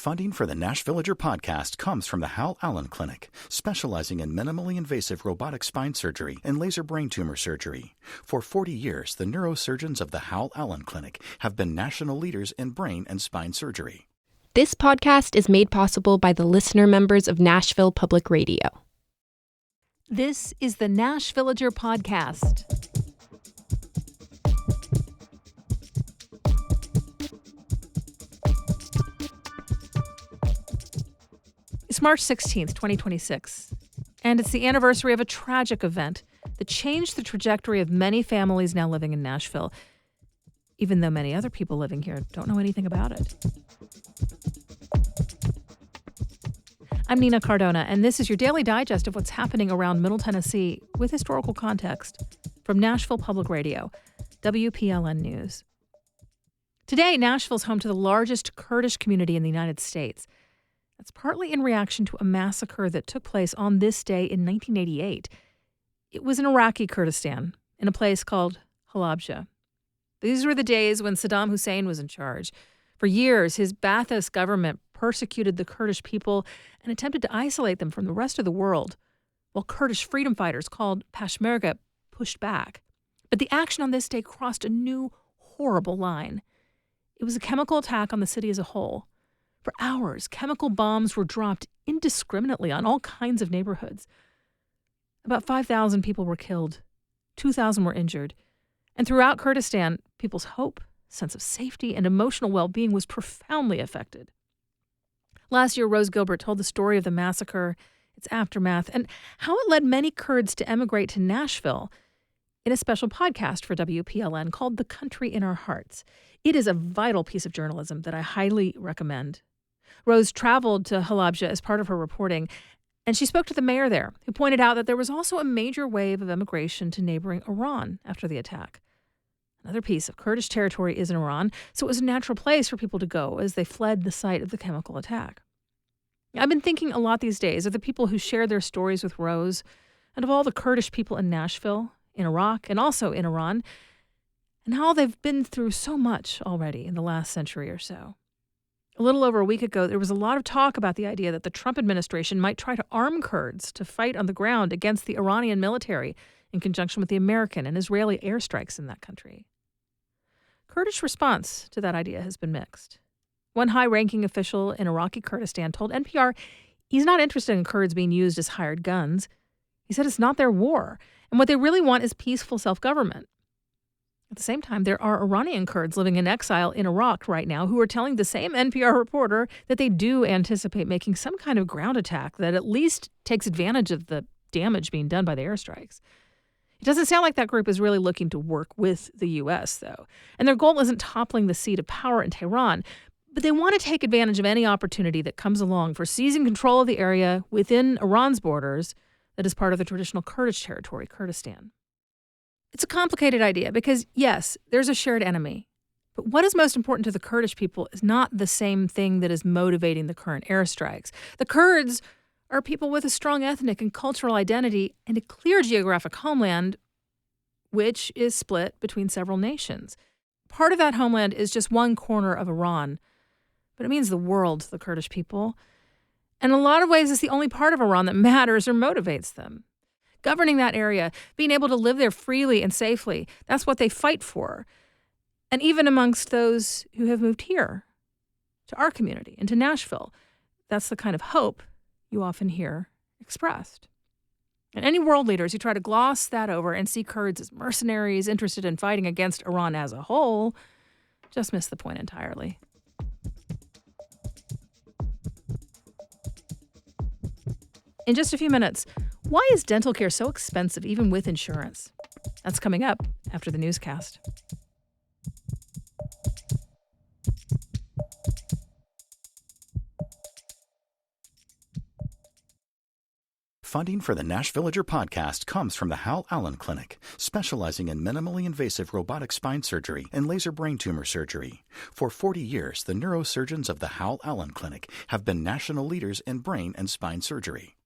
Funding for the Nashvillager podcast comes from the Hal Allen Clinic, specializing in minimally invasive robotic spine surgery and laser brain tumor surgery. For 40 years, the neurosurgeons of the Hal Allen Clinic have been national leaders in brain and spine surgery. This podcast is made possible by the listener members of Nashville Public Radio. This is the Nashvillager podcast. It's March 16th, 2026, and it's the anniversary of a tragic event that changed the trajectory of many families now living in Nashville, even though many other people living here don't know anything about it. I'm Nina Cardona, and this is your daily digest of what's happening around Middle Tennessee with historical context from Nashville Public Radio, WPLN News. Today, Nashville's home to the largest Kurdish community in the United States. That's partly in reaction to a massacre that took place on this day in 1988. It was in Iraqi Kurdistan, in a place called Halabja. These were the days when Saddam Hussein was in charge. For years, his Ba'athist government persecuted the Kurdish people and attempted to isolate them from the rest of the world, while Kurdish freedom fighters called Peshmerga pushed back. But the action on this day crossed a new, horrible line. It was a chemical attack on the city as a whole. For hours, chemical bombs were dropped indiscriminately on all kinds of neighborhoods. About 5,000 people were killed, 2,000 were injured, and throughout Kurdistan, people's hope, sense of safety, and emotional well-being was profoundly affected. Last year, Rose Gilbert told the story of the massacre, its aftermath, and how it led many Kurds to emigrate to Nashville in a special podcast for WPLN called The Country in Our Hearts. It is a vital piece of journalism that I highly recommend. Rose traveled to Halabja as part of her reporting, and she spoke to the mayor there, who pointed out that there was also a major wave of immigration to neighboring Iran after the attack. Another piece of Kurdish territory is in Iran, so it was a natural place for people to go as they fled the site of the chemical attack. I've been thinking a lot these days of the people who share their stories with Rose and of all the Kurdish people in Nashville, in Iraq, and also in Iran, and how they've been through so much already in the last century or so. A little over a week ago, there was a lot of talk about the idea that the Trump administration might try to arm Kurds to fight on the ground against the Iranian military in conjunction with the American and Israeli airstrikes in that country. Kurdish response to that idea has been mixed. One high-ranking official in Iraqi Kurdistan told NPR he's not interested in Kurds being used as hired guns. He said it's not their war, and what they really want is peaceful self-government. At the same time, there are Iranian Kurds living in exile in Iraq right now who are telling the same NPR reporter that they do anticipate making some kind of ground attack that at least takes advantage of the damage being done by the airstrikes. It doesn't sound like that group is really looking to work with the U.S., though. And their goal isn't toppling the seat of power in Tehran, but they want to take advantage of any opportunity that comes along for seizing control of the area within Iran's borders that is part of the traditional Kurdish territory, Kurdistan. It's a complicated idea because, yes, there's a shared enemy. But what is most important to the Kurdish people is not the same thing that is motivating the current airstrikes. The Kurds are people with a strong ethnic and cultural identity and a clear geographic homeland, which is split between several nations. Part of that homeland is just one corner of Iran, but it means the world to the Kurdish people. And in a lot of ways, it's the only part of Iran that matters or motivates them. Governing that area, being able to live there freely and safely, that's what they fight for. And even amongst those who have moved here, to our community, and to Nashville, that's the kind of hope you often hear expressed. And any world leaders who try to gloss that over and see Kurds as mercenaries interested in fighting against Iran as a whole just miss the point entirely. In just a few minutes, why is dental care so expensive even with insurance? That's coming up after the newscast. Funding for the Nashvillager podcast comes from the Hal Allen Clinic, specializing in minimally invasive robotic spine surgery and laser brain tumor surgery. For 40 years, the neurosurgeons of the Hal Allen Clinic have been national leaders in brain and spine surgery.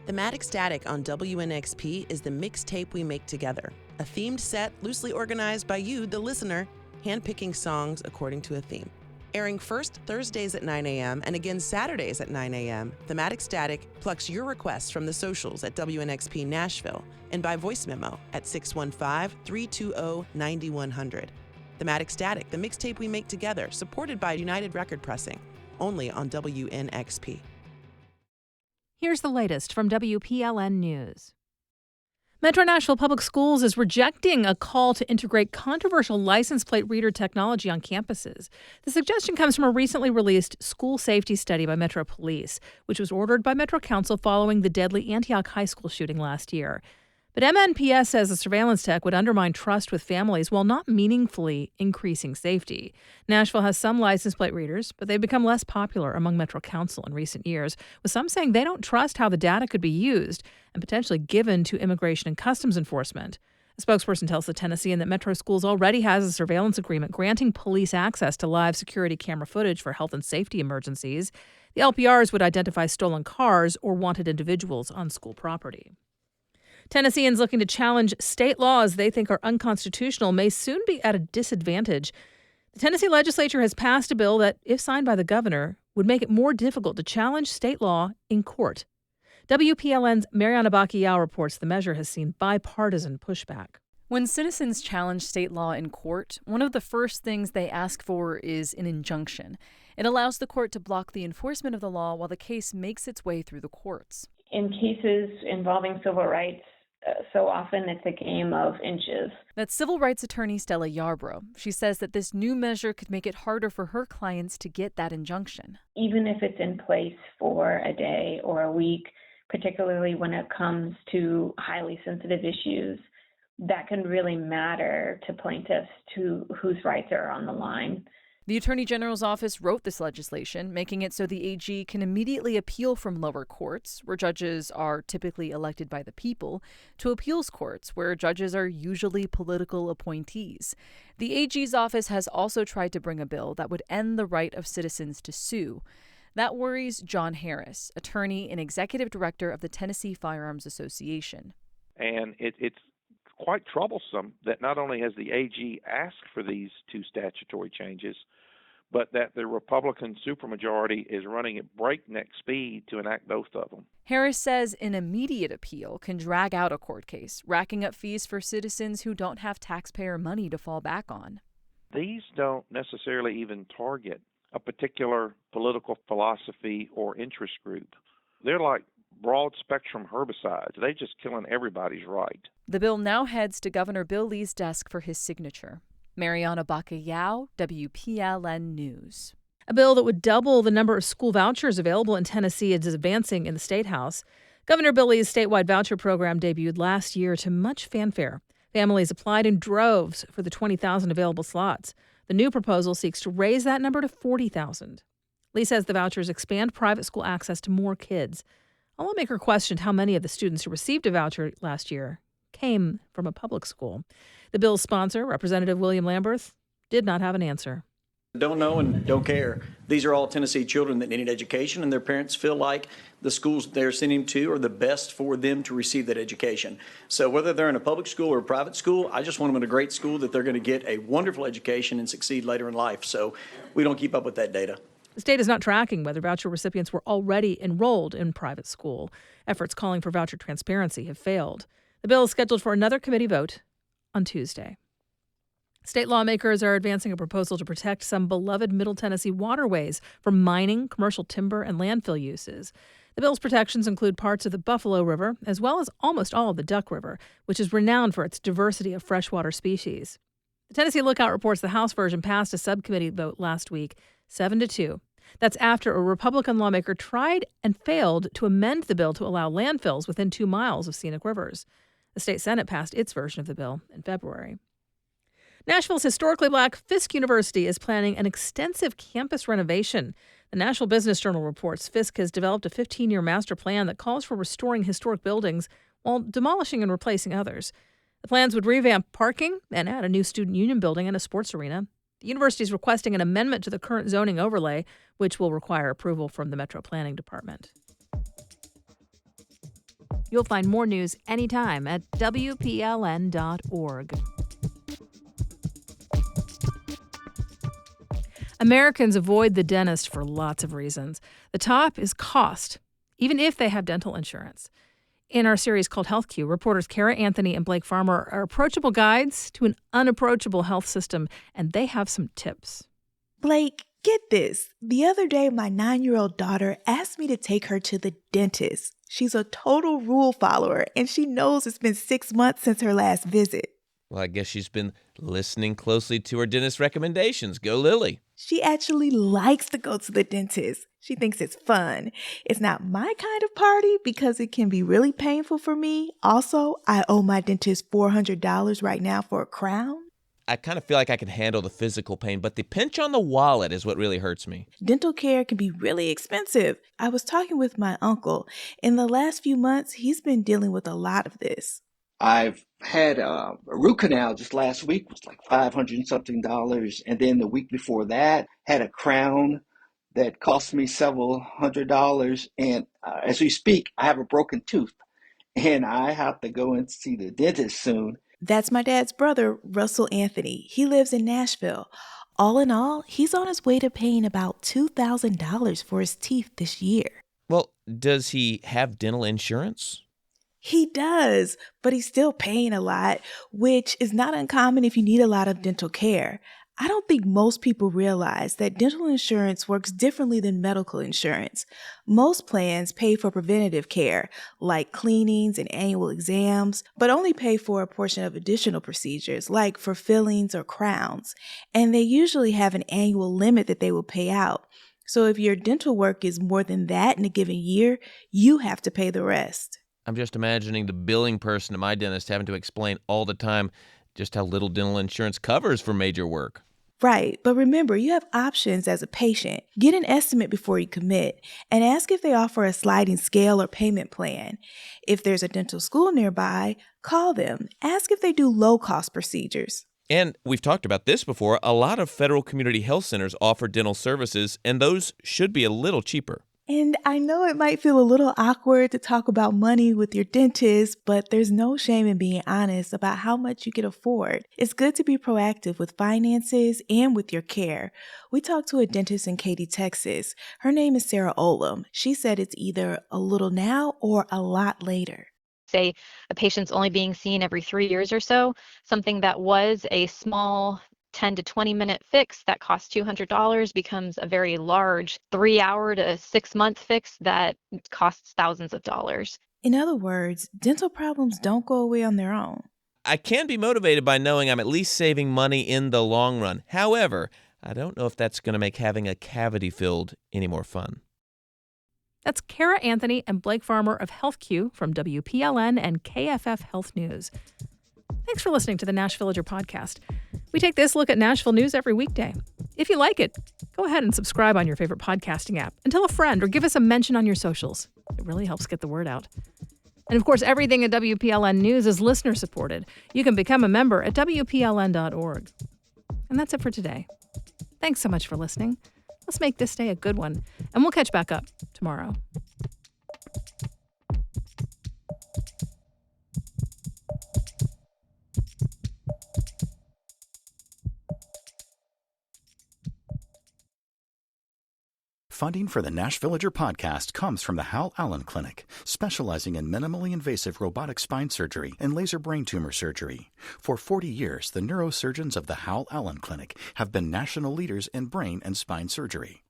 Thematic Static on WNXP is the mixtape we make together, a themed set loosely organized by you, the listener, handpicking songs according to a theme. Airing first Thursdays at 9 a.m. and again Saturdays at 9 a.m., Thematic Static plucks your requests from the socials at WNXP Nashville and by voice memo at 615-320-9100. Thematic Static, the mixtape we make together, supported by United Record Pressing, only on WNXP. Here's the latest from WPLN News. Metro Nashville Public Schools is rejecting a call to integrate controversial license plate reader technology on campuses. The suggestion comes from a recently released school safety study by Metro Police, which was ordered by Metro Council following the deadly Antioch High School shooting last year. But MNPS says the surveillance tech would undermine trust with families while not meaningfully increasing safety. Nashville has some license plate readers, but they've become less popular among Metro Council in recent years, with some saying they don't trust how the data could be used and potentially given to Immigration and Customs Enforcement. A spokesperson tells the Tennessean that Metro Schools already has a surveillance agreement granting police access to live security camera footage for health and safety emergencies. The LPRs would identify stolen cars or wanted individuals on school property. Tennesseans looking to challenge state laws they think are unconstitutional may soon be at a disadvantage. The Tennessee legislature has passed a bill that, if signed by the governor, would make it more difficult to challenge state law in court. WPLN's Mariana Bacchiao reports the measure has seen bipartisan pushback. When citizens challenge state law in court, one of the first things they ask for is an injunction. It allows the court to block the enforcement of the law while the case makes its way through the courts. In cases involving civil rights, so often it's a game of inches. That's civil rights attorney Stella Yarbrough. She says that this new measure could make it harder for her clients to get that injunction. Even if it's in place for a day or a week, particularly when it comes to highly sensitive issues, that can really matter to plaintiffs whose rights are on the line. The Attorney General's office wrote this legislation, making it so the AG can immediately appeal from lower courts, where judges are typically elected by the people, to appeals courts, where judges are usually political appointees. The AG's office has also tried to bring a bill that would end the right of citizens to sue. That worries John Harris, attorney and executive director of the Tennessee Firearms Association. And it's quite troublesome that not only has the AG asked for these two statutory changes, but that the Republican supermajority is running at breakneck speed to enact both of them. Harris says an immediate appeal can drag out a court case, racking up fees for citizens who don't have taxpayer money to fall back on. These don't necessarily even target a particular political philosophy or interest group. They're like broad-spectrum herbicides. They're just killing everybody's right. The bill now heads to Governor Bill Lee's desk for his signature. Mariana Bacchiao, WPLN News. A bill that would double the number of school vouchers available in Tennessee is advancing in the State House. Governor Bill Lee's statewide voucher program debuted last year to much fanfare. Families applied in droves for the 20,000 available slots. The new proposal seeks to raise that number to 40,000. Lee says the vouchers expand private school access to more kids. A lawmaker questioned how many of the students who received a voucher last year came from a public school. The bill's sponsor, Representative William Lamberth, did not have an answer. Don't know and don't care. These are all Tennessee children that need an education, and their parents feel like the schools they're sending to are the best for them to receive that education. So whether they're in a public school or a private school, I just want them in a great school that they're going to get a wonderful education and succeed later in life. So we don't keep up with that data. The state is not tracking whether voucher recipients were already enrolled in private school. Efforts calling for voucher transparency have failed. The bill is scheduled for another committee vote on Tuesday. State lawmakers are advancing a proposal to protect some beloved Middle Tennessee waterways from mining, commercial timber, and landfill uses. The bill's protections include parts of the Buffalo River, as well as almost all of the Duck River, which is renowned for its diversity of freshwater species. The Tennessee Lookout reports the House version passed a subcommittee vote last week, 7-2. That's after a Republican lawmaker tried and failed to amend the bill to allow landfills within 2 miles of scenic rivers. The state Senate passed its version of the bill in February. Nashville's historically black Fisk University is planning an extensive campus renovation. The Nashville Business Journal reports Fisk has developed a 15-year master plan that calls for restoring historic buildings while demolishing and replacing others. The plans would revamp parking and add a new student union building and a sports arena. The university is requesting an amendment to the current zoning overlay, which will require approval from the Metro Planning Department. You'll find more news anytime at WPLN.org. Americans avoid the dentist for lots of reasons. The top is cost, even if they have dental insurance. In our series called HealthQ, reporters Kara Anthony and Blake Farmer are approachable guides to an unapproachable health system, and they have some tips. Blake, get this. The other day, my 9-year-old daughter asked me to take her to the dentist. She's a total rule follower, and she knows it's been 6 months since her last visit. Well, I guess she's been listening closely to her dentist recommendations. Go Lily. She actually likes to go to the dentist. She thinks it's fun. It's not my kind of party because it can be really painful for me. Also, I owe my dentist $400 right now for a crown. I kind of feel like I can handle the physical pain, but the pinch on the wallet is what really hurts me. Dental care can be really expensive. I was talking with my uncle. In the last few months, he's been dealing with a lot of this. I've had a root canal just last week, was like $500 and something. And then the week before that, had a crown that cost me several $100s. And as we speak, I have a broken tooth and I have to go and see the dentist soon. That's my dad's brother, Russell Anthony. He lives in Nashville. All in all, he's on his way to paying about $2,000 for his teeth this year. Well, does he have dental insurance? He does, but he's still paying a lot, which is not uncommon if you need a lot of dental care. I don't think most people realize that dental insurance works differently than medical insurance. Most plans pay for preventative care, like cleanings and annual exams, but only pay for a portion of additional procedures, like for fillings or crowns. And they usually have an annual limit that they will pay out. So if your dental work is more than that in a given year, you have to pay the rest. I'm just imagining the billing person at my dentist having to explain all the time just how little dental insurance covers for major work. Right, but remember, you have options as a patient. Get an estimate before you commit, and ask if they offer a sliding scale or payment plan. If there's a dental school nearby, call them. Ask if they do low-cost procedures. And we've talked about this before, a lot of federal community health centers offer dental services, and those should be a little cheaper. And I know it might feel a little awkward to talk about money with your dentist, but there's no shame in being honest about how much you can afford. It's good to be proactive with finances and with your care. We talked to a dentist in Katy, Texas. Her name is Sarah Olam. She said it's either a little now or a lot later. Say a patient's only being seen every 3 years or so, something that was a small 10 to 20 minute fix that costs $200 becomes a very large 3-hour to 6-month fix that costs thousands of dollars. In other words, dental problems don't go away on their own. I can be motivated by knowing I'm at least saving money in the long run. However, I don't know if that's going to make having a cavity filled any more fun. That's Kara Anthony and Blake Farmer of HealthQ from WPLN and KFF Health News. Thanks for listening to the Nash Villager podcast. We take this look at Nashville news every weekday. If you like it, go ahead and subscribe on your favorite podcasting app and tell a friend or give us a mention on your socials. It really helps get the word out. And of course, everything at WPLN News is listener supported. You can become a member at WPLN.org. And that's it for today. Thanks so much for listening. Let's make this day a good one, and we'll catch back up tomorrow. Funding for the Nash Villager podcast comes from the Hal Allen Clinic, specializing in minimally invasive robotic spine surgery and laser brain tumor surgery. For 40 years, the neurosurgeons of the Hal Allen Clinic have been national leaders in brain and spine surgery.